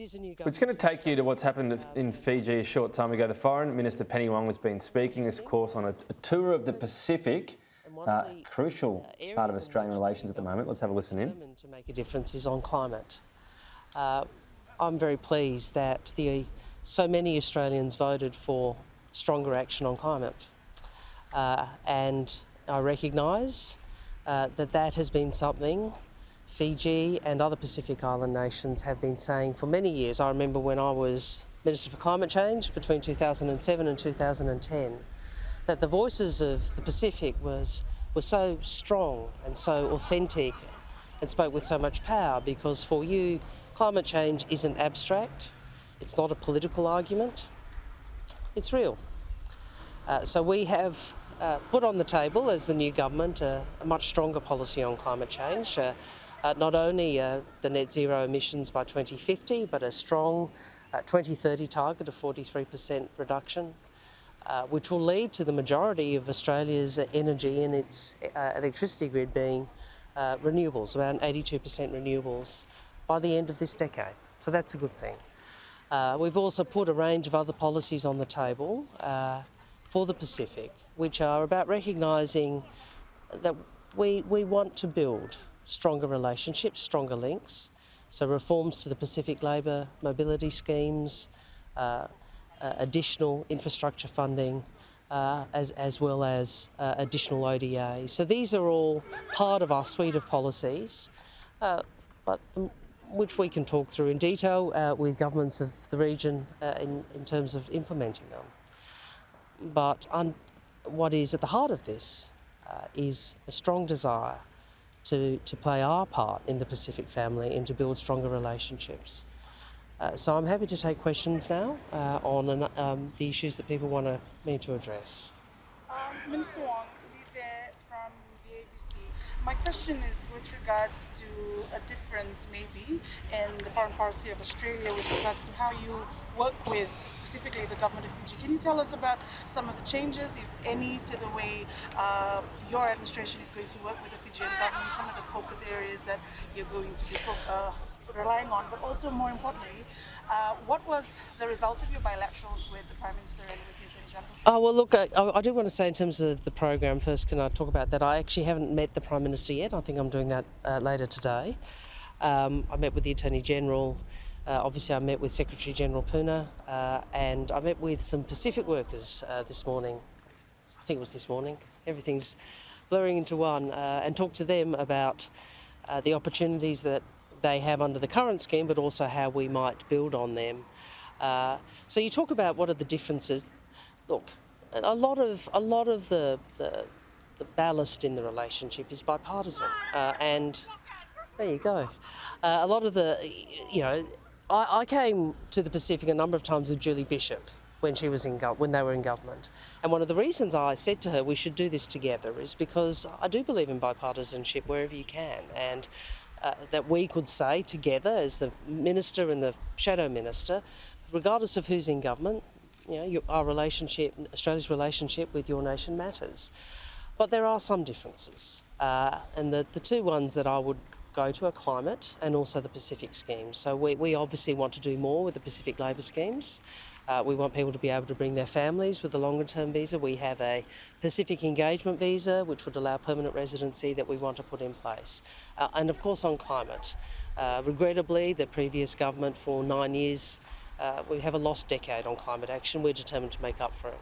Which is going to take you to what's happened in Fiji a short time ago. The Foreign Minister Penny Wong has been speaking, of course, on a tour of the Pacific, crucial part of Australian relations at the moment. Let's have a listen in. To make a difference is on climate. I'm very pleased that so many Australians voted for stronger action on climate, and I recognise that has been something Fiji and other Pacific Island nations have been saying for many years. I remember when I was Minister for Climate Change between 2007 and 2010, that the voices of the Pacific were so strong and so authentic and spoke with so much power, because for you, climate change isn't abstract, it's not a political argument, it's real. So we have put on the table as the new government a much stronger policy on climate change. Not only the net zero emissions by 2050, but a strong 2030 target of 43% reduction, which will lead to the majority of Australia's energy in its electricity grid being renewables, around 82% renewables by the end of this decade. So that's a good thing. We've also put a range of other policies on the table for the Pacific, which are about recognising that we want to build stronger relationships, stronger links. So reforms to the Pacific labour mobility schemes, additional infrastructure funding, as well as additional ODA. So these are all part of our suite of policies, which we can talk through in detail with governments of the region in terms of implementing them. But what is at the heart of this is a strong desire to play our part in the Pacific family and to build stronger relationships. So I'm happy to take questions now on the issues that people want me to address. Minister Wong, there from the ABC. My question is with regards to a difference maybe in the foreign policy of Australia with regards to how you work with specifically the government of Fiji. Can you tell us about some of the changes, if any, to the way your administration is going to work with the Fijian government, some of the focus areas that you're going to be relying on, but also more importantly, what was the result of your bilaterals with the Prime Minister and with the Attorney General? Oh, well, look, I do want to say in terms of the program first, can I talk about that? I actually haven't met the Prime Minister yet. I think I'm doing that later today. I met with the Attorney General. Obviously, I met with Secretary General Puna, and I met with some Pacific workers this morning. I think it was this morning. Everything's blurring into one, and talked to them about the opportunities that they have under the current scheme, but also how we might build on them. So you talk about what are the differences. Look, a lot of the ballast in the relationship is bipartisan, and there you go. A lot of I came to the Pacific a number of times with Julie Bishop when she was when they were in government, and one of the reasons I said to her we should do this together is because I do believe in bipartisanship wherever you can, and that we could say together as the minister and the shadow minister, regardless of who's in government, our relationship, Australia's relationship with your nation matters. But there are some differences, and the two ones that I would go to are climate and also the Pacific schemes. So we obviously want to do more with the Pacific labour schemes. We want people to be able to bring their families with a longer term visa. We have a Pacific engagement visa which would allow permanent residency that we want to put in place. And of course on climate. Regrettably, the previous government for 9 years, we have a lost decade on climate action. We're determined to make up for it.